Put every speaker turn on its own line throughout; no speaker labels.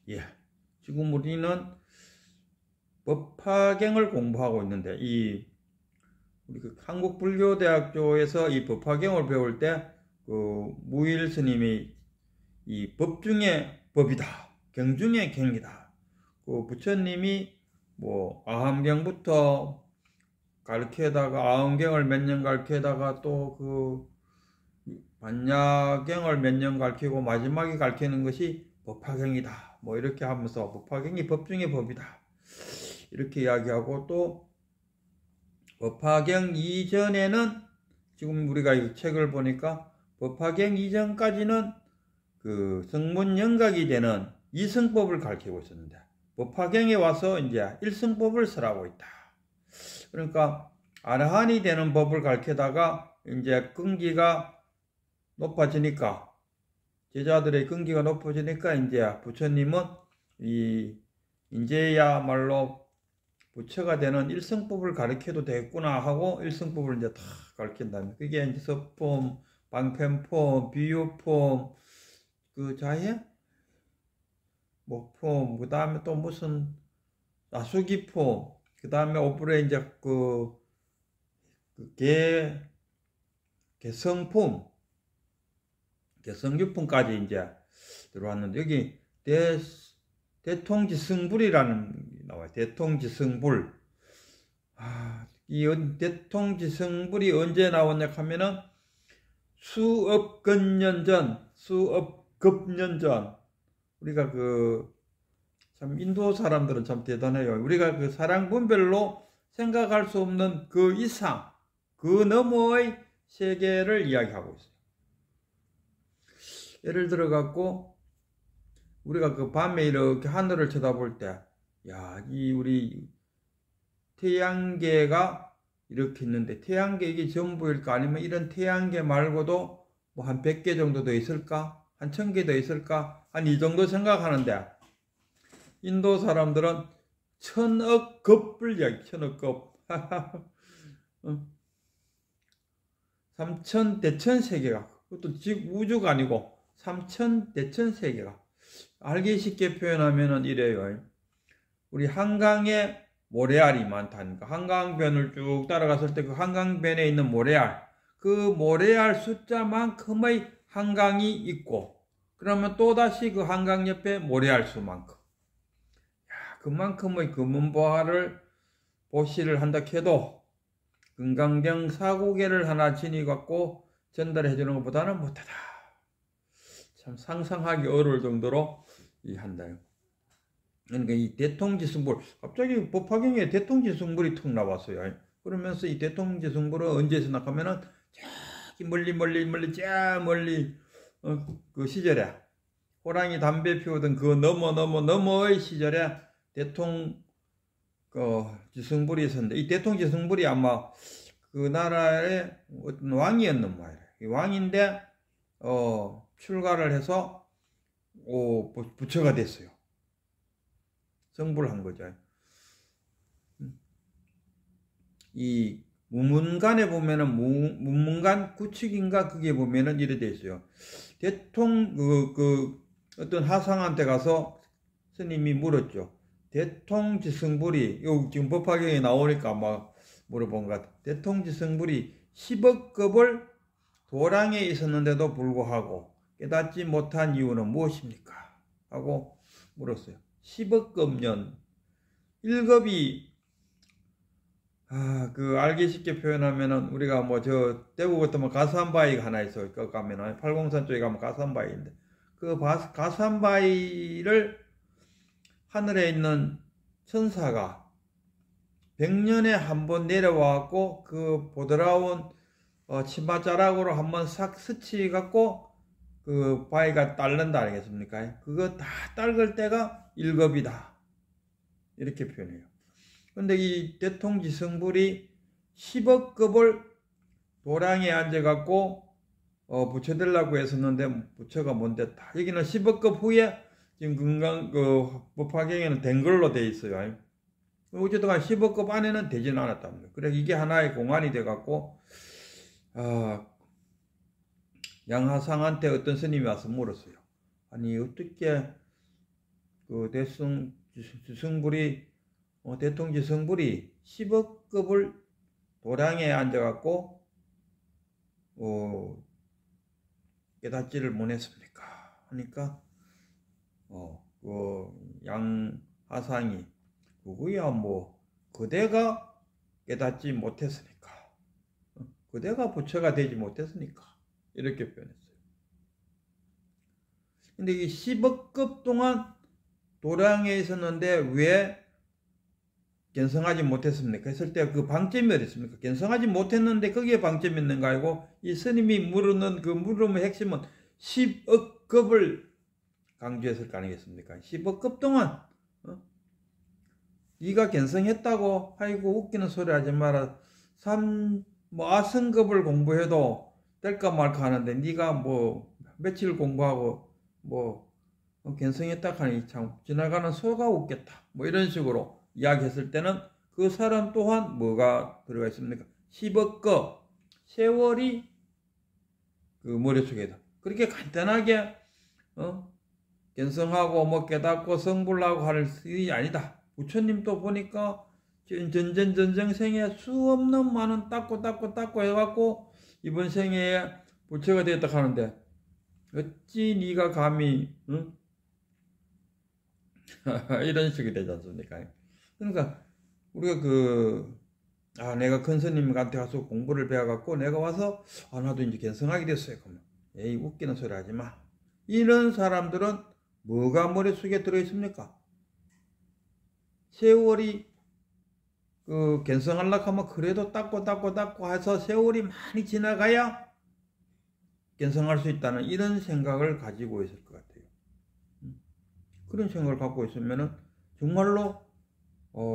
예. 지금 우리는 법화경을 공부하고 있는데, 우리 한국불교대학교에서 이 법화경을 배울 때, 무일 스님이 이 법 중에 법이다, 경 중에 경이다. 부처님이 뭐 아함경부터 가르쳐다가 아함경을 몇 년 가르쳐다가 또 반야경을 몇 년 가르치고 마지막에 가르치는 것이 법화경이다. 뭐 이렇게 하면서 법화경이 법 중에 법이다. 이렇게 이야기하고, 또 법화경 이전에는, 지금 우리가 이 책을 보니까 법화경 이전까지는 성문영각이 되는 이승법을 가르치고 있었는데, 법화경에 와서 이제 일승법을 설하고 있다. 그러니까 아라한이 되는 법을 가르치다가 이제 끈기가 높아지니까, 제자들의 끈기가 높아지니까 이제 부처님은 이제야말로 부처가 되는 일성법을 가르쳐도 되겠구나 하고 일성법을 이제 다 가르친다면, 그게 이제 서폼, 방편폼, 비유폼, 자해, 목폼, 그 다음에 또 무슨 나수기폼, 그 다음에 오브레 이제 개성폼, 개성유품까지 이제 들어왔는데, 여기 대통지승불이라는 게 나와요. 대통지승불. 이 대통지승불이 언제 나왔냐 하면은 수업급년 전, 우리가 참 인도 사람들은 참 대단해요. 우리가 사량분별로 생각할 수 없는 그 이상, 그 너머의 세계를 이야기하고 있어요. 예를 들어 갖고 우리가 밤에 이렇게 하늘을 쳐다볼 때, 우리 태양계가 이렇게 있는데, 태양계 이게 전부일까? 아니면 이런 태양계 말고도 뭐 한 100개 정도 더 있을까? 한 1000개 더 있을까? 한 이 정도 생각하는데, 인도 사람들은 1000억 급을 이야기, 1000억 급. 3000대천세계가, 그것도 우주가 아니고 3000대천세계가. 알기 쉽게 표현하면은 이래요. 우리 한강에 모래알이 많다니까. 한강변을 쭉 따라갔을 때 그 한강변에 있는 모래알, 그 모래알 숫자만큼의 한강이 있고, 그러면 또다시 그 한강 옆에 모래알 수만큼. 그만큼의 금은보화를 보시를 한다 해도 금강경 사고계를 하나 지니갖고 전달해 주는 것보다는 못하다. 참 상상하기 어려울 정도로 한다. 그러니까 이 대통지승불, 갑자기 법화경에 대통지승불이 툭 나왔어요. 그러면서 이 대통지승불은 언제서 나가면은 저기 멀리 그 시절에 호랑이 담배 피우던 그 너머의 시절에 지승불이 있었는데, 이 대통지승불이 아마 그 나라의 어떤 왕이었는 모양이에요. 이 왕인데 출가를 해서 부처가 됐어요. 성불한 거죠. 이 무문간에 보면은 무문간 구축인가 그게 보면은 이래 돼 있어요. 어떤 하상한테 가서 스님이 물었죠. 대통지승불이, 지금 법화경에 나오니까 막 물어본 것 같아. 대통지승불이 10억 급을 도량에 있었는데도 불구하고 깨닫지 못한 이유는 무엇입니까? 하고 물었어요. 10억 급년 1급이 알기 쉽게 표현하면은, 우리가 대구 같으면 가산바위가 하나 있어요. 그 가면은 팔공산 쪽에 가면 가산바위인데, 그 가산바위를 하늘에 있는 천사가 100년에 한 번 내려와갖고 그 보드라운 치마자락으로 한번 싹 스치갖고 그 바위가 딸른다 아니겠습니까? 그거 다 딸글 때가 1급이다. 이렇게 표현해요. 근데 이 대통지승불이 10억 급을 도량에 앉아갖고 부처 되려고 했었는데, 부처가 뭔데 다, 여기는 10억 급 후에 지금 법화경에는 된 걸로 돼 있어요. 어쨌든 10억 급 안에는 되지는 않았답니다. 그래서 이게 하나의 공안이 돼갖고 양하상한테 어떤 스님이 와서 물었어요. 아니 어떻게 그 대통지성불이 10억급을 도량에 앉아갖고 깨닫지를 못했습니까? 하니까 그 양하상이 그거야 뭐 그대가 깨닫지 못했으니까, 그대가 부처가 되지 못했으니까 이렇게 표현했어요. 근데 이 10억급 동안 도량에 있었는데 왜 견성하지 못했습니까? 했을 때 그 방점이 어디 있습니까? 견성하지 못했는데 거기에 방점이 있는 거 아니고, 이 스님이 물은 그 물음의 핵심은 10억급을 강조했을 거 아니겠습니까? 10억급 동안 네가 견성했다고 아이고 웃기는 소리 하지 마라. 아승급을 공부해도 될까 말까 하는데 네가 뭐 며칠 공부하고 뭐 견성했다 하니 참 지나가는 소가 웃겠다. 뭐 이런 식으로 이야기했을 때는 그 사람 또한 뭐가 들어가 있습니까? 10억급 세월이 그 머릿속에다 그렇게 간단하게 견성하고 뭐 깨닫고 성불하고 할 일이 아니다. 부처님도 보니까 전전생에 수 없는 많은 닦고 해갖고 이번 생에 부처가 되었다 하는데 어찌 네가 감히 이런 식이 되지 않습니까? 그러니까 우리가 내가 큰 스님한테 가서 공부를 배워갖고 내가 와서 나도 이제 견성하게 됐어요. 그러면 에이 웃기는 소리 하지 마. 이런 사람들은 뭐가 머릿속에 들어있습니까? 세월이 그 견성하려고 하면 그래도 닦고 해서 세월이 많이 지나가야 견성할 수 있다는 이런 생각을 가지고 있을 것 같아요. 그런 생각을 갖고 있으면은 정말로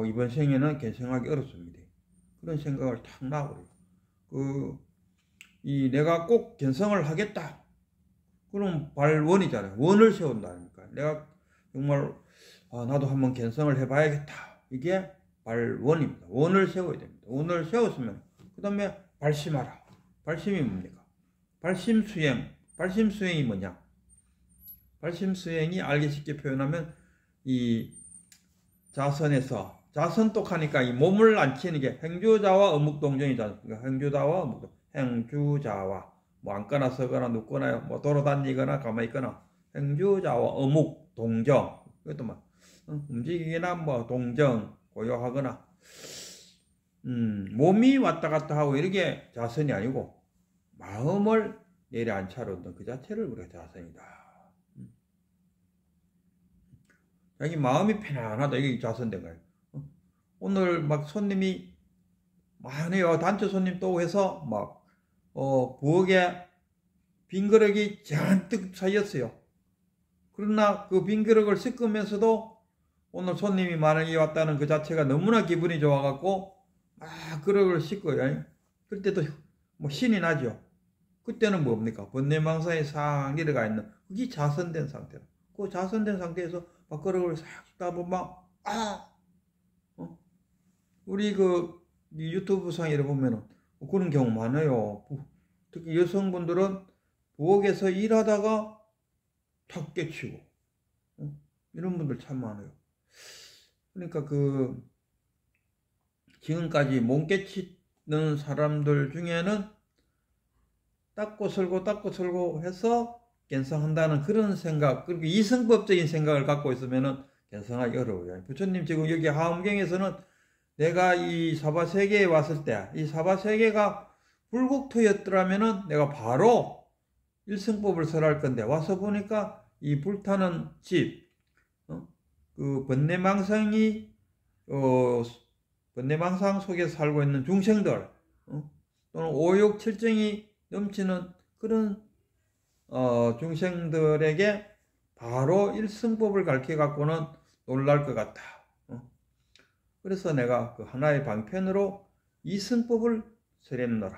이번 생에는 견성하기 어렵습니다. 그런 생각을 탁 놔버려요. 내가 꼭 견성을 하겠다. 그럼 발원이잖아요. 원을 세운다니까. 내가 정말 나도 한번 견성을 해봐야겠다. 이게 발원입니다. 원을 세워야 됩니다. 원을 세웠으면 그 다음에 발심하라. 발심이 뭡니까? 발심수행이 뭐냐? 발심수행이 알기 쉽게 표현하면 이 자선똑하니까 이 몸을 앉히는 게 행주자와 어묵동정이지 않습니까? 행주자와 어묵동, 행주자와 뭐 앉거나 서거나 눕거나 뭐 돌아다니거나 가만히 있거나 행주자와 어묵동정, 이것도 뭐 움직이거나 뭐 동정 고요하거나 몸이 왔다 갔다 하고 이렇게 자선이 아니고 마음을 내려앉혀놓는 그 자체를 우리가 자선이다. 자기 마음이 편안하다. 이게 자선된 거예요. 오늘 막 손님이 많아요. 단체 손님 또 해서 막 부엌에 빈 그릇이 잔뜩 차였어요. 그러나 그 빈 그릇을 씻으면서도 오늘 손님이 많이 왔다는 그 자체가 너무나 기분이 좋아갖고 그릇을 씻고요. 그때도 뭐 신이 나죠. 그때는 뭡니까? 번뇌망상에 싹 내려가 있는 그게 자선된 상태라. 그 자선된 상태에서 밥그릇을 싹 씻다 보면 우리 유튜브 상에 보면은 그런 경우 많아요. 특히 여성분들은 부엌에서 일하다가 탁 깨치고 이런 분들 참 많아요. 그러니까 지금까지 몸 깨치는 사람들 중에는 닦고 설고 해서 견성한다는 그런 생각, 그리고 이성법적인 생각을 갖고 있으면은 견성하기 어려워요. 부처님 지금 여기 하엄경에서는 내가 이 사바세계에 왔을 때, 이 사바세계가 불국토였더라면은 내가 바로 일성법을 설할 건데, 와서 보니까 이 불타는 집, 그 번뇌망상 속에 살고 있는 중생들, 또는 오욕 칠정이 넘치는 그런 중생들에게 바로 일성법을 가르쳐 갖고는 놀랄 것 같다. 그래서 내가 그 하나의 방편으로 이성법을 설했노라.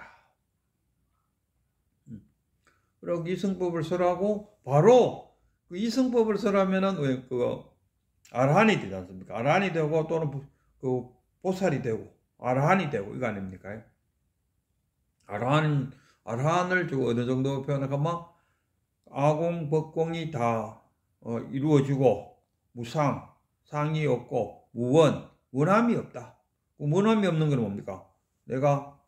그리고 이성법을 설하고 바로 그 이성법을 설하면은 아라한이 되지 않습니까? 아라한이 되고 또는 그 보살이 되고 아라한이 되고 이거 아닙니까? 아라한을 어느 정도 표현하면 아공, 법공이 다 이루어지고 무상, 상이 없고 무원, 원함이 없다. 그 원함이 없는 건 뭡니까? 내가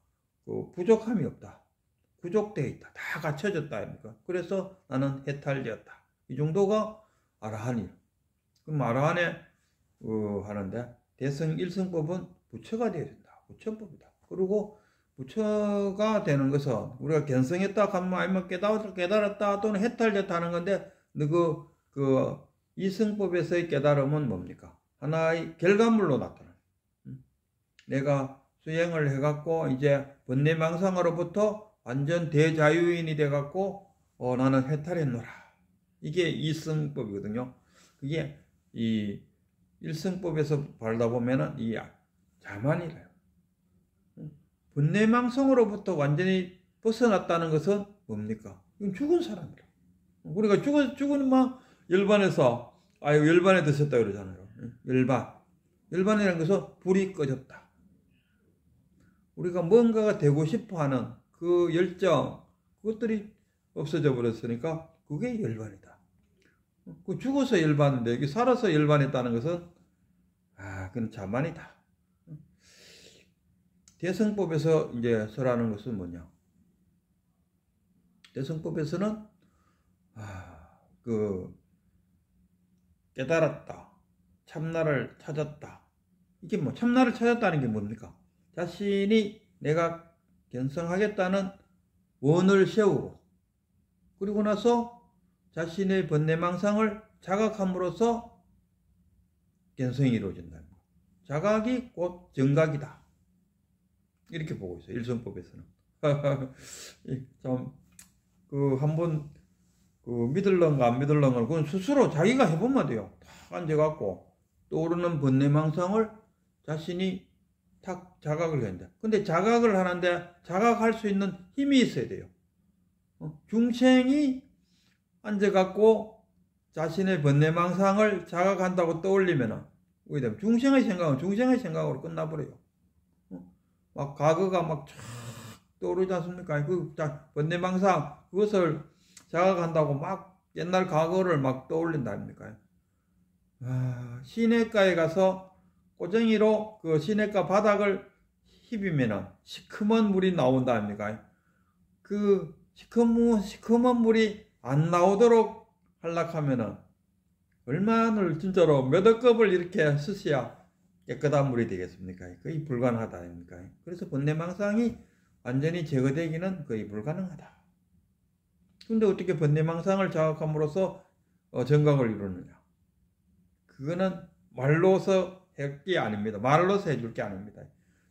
그 부족함이 없다. 부족되어 있다. 다 갖춰졌다 아닙니까? 그래서 나는 해탈되었다. 이 정도가 아라한이에요. 그럼 아라한에 하는데 대성 일성법은 부처가 되어야 된다. 부처법이다. 그리고 부처가 되는 것은 우리가 견성했다 하면 아니면 깨달았다 또는 해탈됐다 하는 건데 그 이성법에서의 깨달음은 뭡니까? 하나의 결과물로 나타나요. 내가 수행을 해갖고 이제 번뇌망상으로부터 완전 대자유인이 돼갖고 나는 해탈했노라. 이게 이성법이거든요. 그게 이 일성법에서 발다 보면은 이 자만이래요. 번뇌망상으로부터 완전히 벗어났다는 것은 뭡니까? 이건 죽은 사람이라. 우리가 죽은 막 열반에서 열반에 드셨다 그러잖아요. 열반이라는 것은 불이 꺼졌다. 우리가 뭔가가 되고 싶어하는 그 열정, 그것들이 없어져 버렸으니까 그게 열반이다. 그 죽어서 열반인데 여기 살아서 열반했다는 것은 그건 자만이다. 대성법에서 이제 설하는 것은 뭐냐? 대성법에서는 그 깨달았다, 참나를 찾았다. 이게 뭐 참나를 찾았다는 게 뭡니까? 자신이 내가 견성하겠다는 원을 세우고 그리고 나서 자신의 번뇌망상을 자각함으로써 견성이 이루어진다. 자각이 곧 정각이다. 이렇게 보고 있어요. 일성법에서는. 참, 한번, 믿을런가 안 믿을런가, 그건 스스로 자기가 해보면 돼요. 탁 앉아갖고, 떠오르는 번뇌망상을 자신이 탁 자각을 해야 된다. 근데 자각을 하는데, 자각할 수 있는 힘이 있어야 돼요. 중생이 앉아갖고, 자신의 번뇌망상을 자각한다고 떠올리면은, 중생의 생각은 중생의 생각으로 끝나버려요. 막 과거가 막 쫙 떠오르지 않습니까? 그 번뇌망상 그것을 자각한다고 막 옛날 과거를 막 떠올린다 아닙니까? 시냇가에 가서 꼬쟁이로 그 시냇가 바닥을 휘비면은 시커먼 물이 나온다 아닙니까? 그 시커먼 물이 안 나오도록 하려면은 얼마나 진짜로 몇 억겁을 이렇게 쓰셔야 깨끗한 물이 되겠습니까? 거의 불가능하다 아닙니까? 그래서 번뇌망상이 완전히 제거되기는 거의 불가능하다. 근데 어떻게 번뇌망상을 자각함으로써 정각을 이루느냐? 그거는 말로서 할 게 아닙니다. 말로서 해줄 게 아닙니다.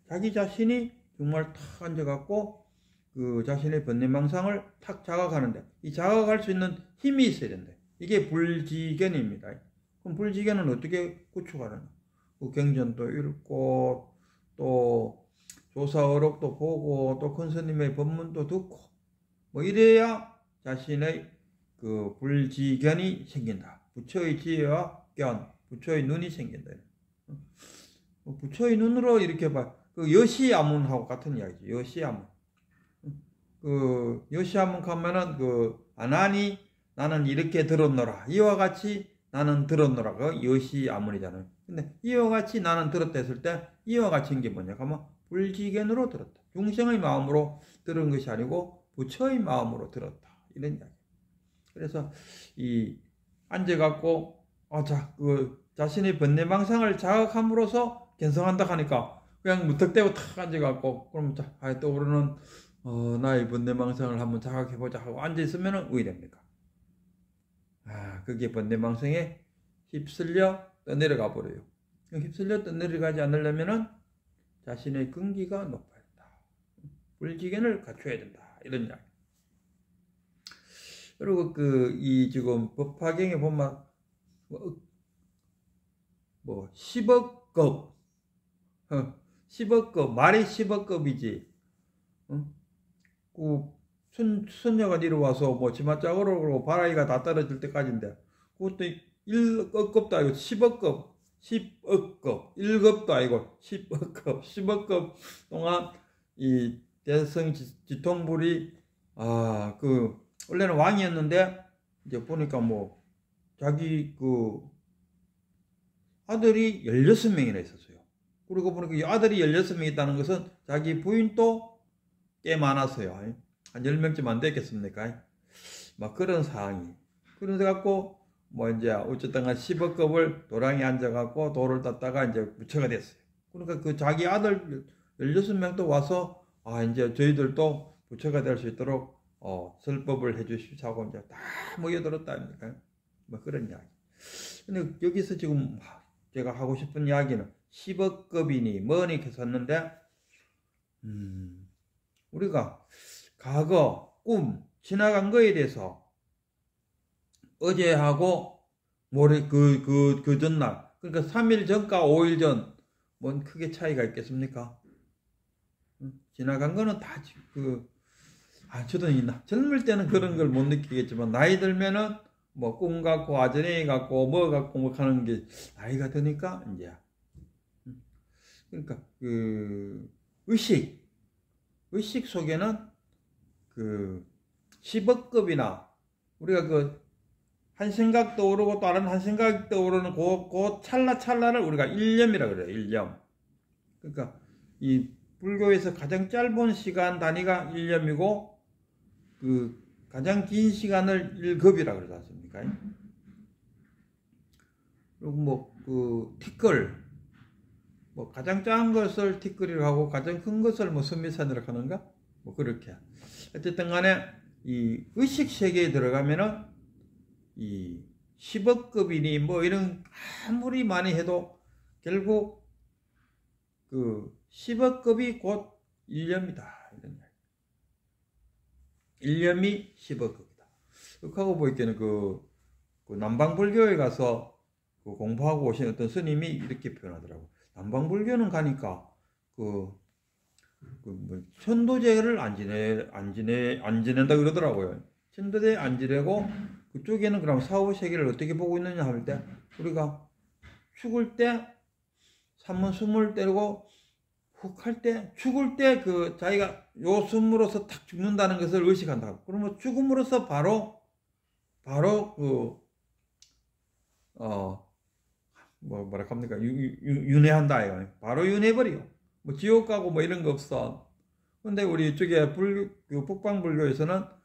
자기 자신이 정말 탁 앉아갖고 그 자신의 번뇌망상을 탁 자각하는데 이 자각할 수 있는 힘이 있어야 된다. 이게 불지견입니다. 그럼 불지견은 어떻게 구축하느냐? 그 경전도 읽고 또 조사어록도 보고 또 큰 스님의 법문도 듣고 뭐 이래야 자신의 그 불지견이 생긴다. 부처의 지혜와 견, 부처의 눈이 생긴다. 부처의 눈으로 이렇게 봐. 그 여시아문하고 같은 이야기지. 여시아문. 그 여시아문 가면은 그 아나니 나는 이렇게 들었노라. 이와 같이 나는 들었노라. 그 여시아문이잖아요. 근데 이와 같이 나는 들었다 했을 때 이와 같이인 게 뭐냐 하면 불지견으로 들었다. 중생의 마음으로 들은 것이 아니고 부처의 마음으로 들었다. 이런 이야기. 그래서 이 앉아갖고 그 자신의 번뇌망상을 자각함으로써 견성한다 하니까 그냥 무턱대고 탁 앉아갖고 그럼 떠오르는 나의 번뇌망상을 한번 자각해보자 하고 앉아있으면 의됩니까? 그게 번뇌망상에 휩쓸려 떠내려가 버려요. 휩쓸려 떠내려가지 않으려면은 자신의 근기가 높아야 된다. 불지견을 갖춰야 된다. 이런 이야기. 그리고 이 지금 법화경에 보면 뭐 10억 급, 10억 급, 말이 10억 급이지. 선녀가 내려와서 뭐 치맛짝으로 그러고 바라기가 다 떨어질 때까지인데 그것도 1억 급도 아니고 10억 급, 10억 급, 1급도 아니고 10억 급, 10억 급 동안 이 대성 지통불이 원래는 왕이었는데 이제 보니까 뭐 자기 그 아들이 16명이나 있었어요. 그리고 보니까 이 아들이 16명 있다는 것은 자기 부인도 꽤 많았어요. 한 10명쯤 안 됐겠습니까? 막 그런 상황이. 그래서 갖고 뭐 이제 어쨌든 10억급을 도랑에 앉아갖고 돌을 땄다가 이제 부처가 됐어요. 그러니까 그 자기 아들 16명도 와서 이제 저희들도 부처가 될 수 있도록 설법을 해주십시오 하고 이제 다 모여들었다 아닙니까? 뭐 그런 이야기. 근데 여기서 지금 제가 하고 싶은 이야기는 10억급이니 뭐니 했었는데 우리가 과거, 꿈, 지나간 거에 대해서 어제하고 모레 그 전날, 그러니까 3일 전과 5일 전, 뭔 크게 차이가 있겠습니까? 지나간 거는 다 저도 젊을 때는 그런 걸 못 느끼겠지만, 나이 들면은 뭐 꿈 같고, 아전에 같고, 뭐 같고, 뭐 하는 게, 나이가 드니까, 이제. 그러니까, 의식 속에는 10억급이나, 우리가 한 생각 떠오르고 다른 한 생각 떠오르는 그 찰나를 우리가 일념이라고 그래요. 일념. 그러니까 이 불교에서 가장 짧은 시간 단위가 일념이고 가장 긴 시간을 일급이라고 그러지 않습니까? 그리고 티끌, 가장 작은 것을 티끌이라고 하고 가장 큰 것을 스미산이라고 하는가? 그렇게. 어쨌든 간에 이 의식 세계에 들어가면은 이 10억급이니 이런 아무리 많이 해도 결국 10억급이 곧 일념이다. 일념이 10억급이다. 그렇게 하고 보니까는 남방불교에 가서 공부하고 오신 어떤 스님이 이렇게 표현하더라고. 남방불교는 가니까 천도제를 안 지낸다 그러더라고요. 천도제 안 지내고 그쪽에는 그럼 사후세계를 어떻게 보고 있느냐 할 때 우리가 죽을 때 산문 숨을 때리고 훅 할 때 죽을 때 자기가 요 숨으로서 탁 죽는다는 것을 의식한다. 그러면 죽음으로써 바로 뭐라 합니까? 윤회한다 이거. 바로 윤회버려. 지옥 가고 이런 거 없어. 근데 우리 이쪽에 북방불교에서는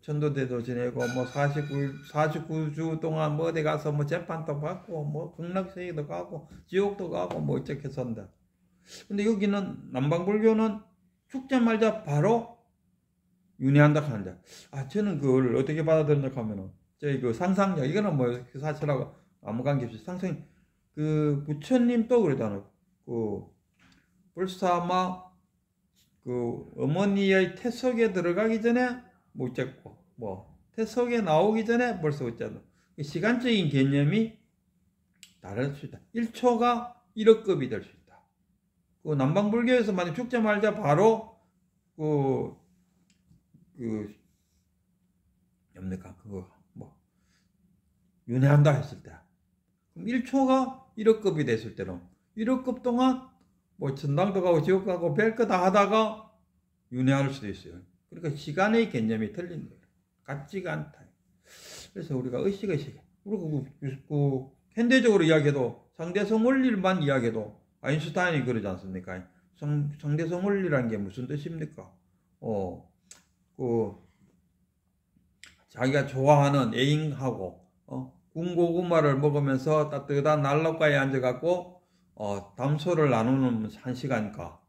천도대도 지내고 49주 동안 어디 가서 재판도 받고 극락세계도 가고 지옥도 가고 어쩌게 산다. 근데 여기는 남방불교는 죽자마자 바로 윤회한다 하는데 저는 그걸 어떻게 받아들였냐 하면은 저희 상상력 이거는 사실하고 아무 관계없이 상상 부처님 또 그러잖아요. 벌써 아마 어머니의 태속에 들어가기 전에 태속에 나오기 전에 벌써 어쩌나. 시간적인 개념이 다를 수 있다. 1초가 1억급이 될 수 있다. 남방불교에서 만약 죽자마자 바로 윤회한다 했을 때 그럼 1초가 1억급이 됐을 때는 1억급 동안 전당도 가고 지옥 가고 별거 다 하다가 윤회할 수도 있어요. 그러니까 시간의 개념이 틀린 거예요. 같지가 않다. 그래서 우리가 의식을 그리고 현대적으로 이야기해도 상대성 원리만 이야기해도 아인슈타인이 그러지 않습니까? 상대성 원리라는 게 무슨 뜻입니까? 자기가 좋아하는 애인하고 군고구마를 먹으면서 따뜻한 난로가에 앉아갖고 담소를 나누는 한 시간과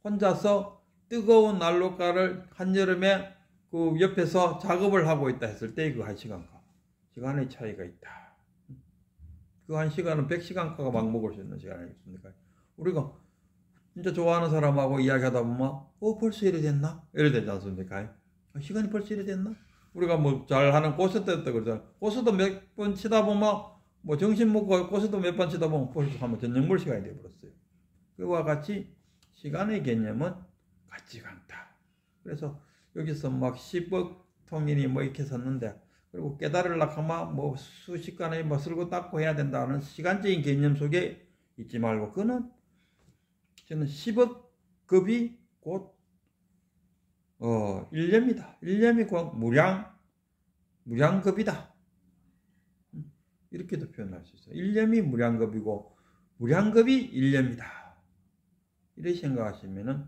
혼자서 뜨거운 난로가를 한여름에 옆에서 작업을 하고 있다 했을 때 한 시간과 시간의 차이가 있다. 한 시간은 100시간가가 막 먹을 수 있는 시간 아니겠습니까? 우리가 진짜 좋아하는 사람하고 이야기하다 보면 벌써 이래 됐나? 이래 되지 않습니까? 시간이 벌써 이래 됐나? 우리가 잘하는 고스트 때 그러잖아. 고스트 몇 번 치다 보면 정신 먹고 고스트 몇 번 치다 보면 벌써 한번 저녁물 시간이 되어버렸어요. 그와 같이 시간의 개념은 같지가 않다. 그래서 여기서 10억 통일이 이렇게 섰는데 그리고 깨달으려고 하면 수십간에 쓸고 닦고 해야 된다는 시간적인 개념 속에 있지 말고 그는 저는 10억 급이 곧 일념이다. 일념이 곧 무량급이다. 이렇게도 표현할 수 있어요. 일념이 무량겁이고 무량겁이 일념이다. 이렇게 생각하시면은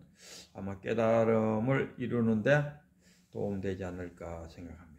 아마 깨달음을 이루는데 도움되지 않을까 생각합니다.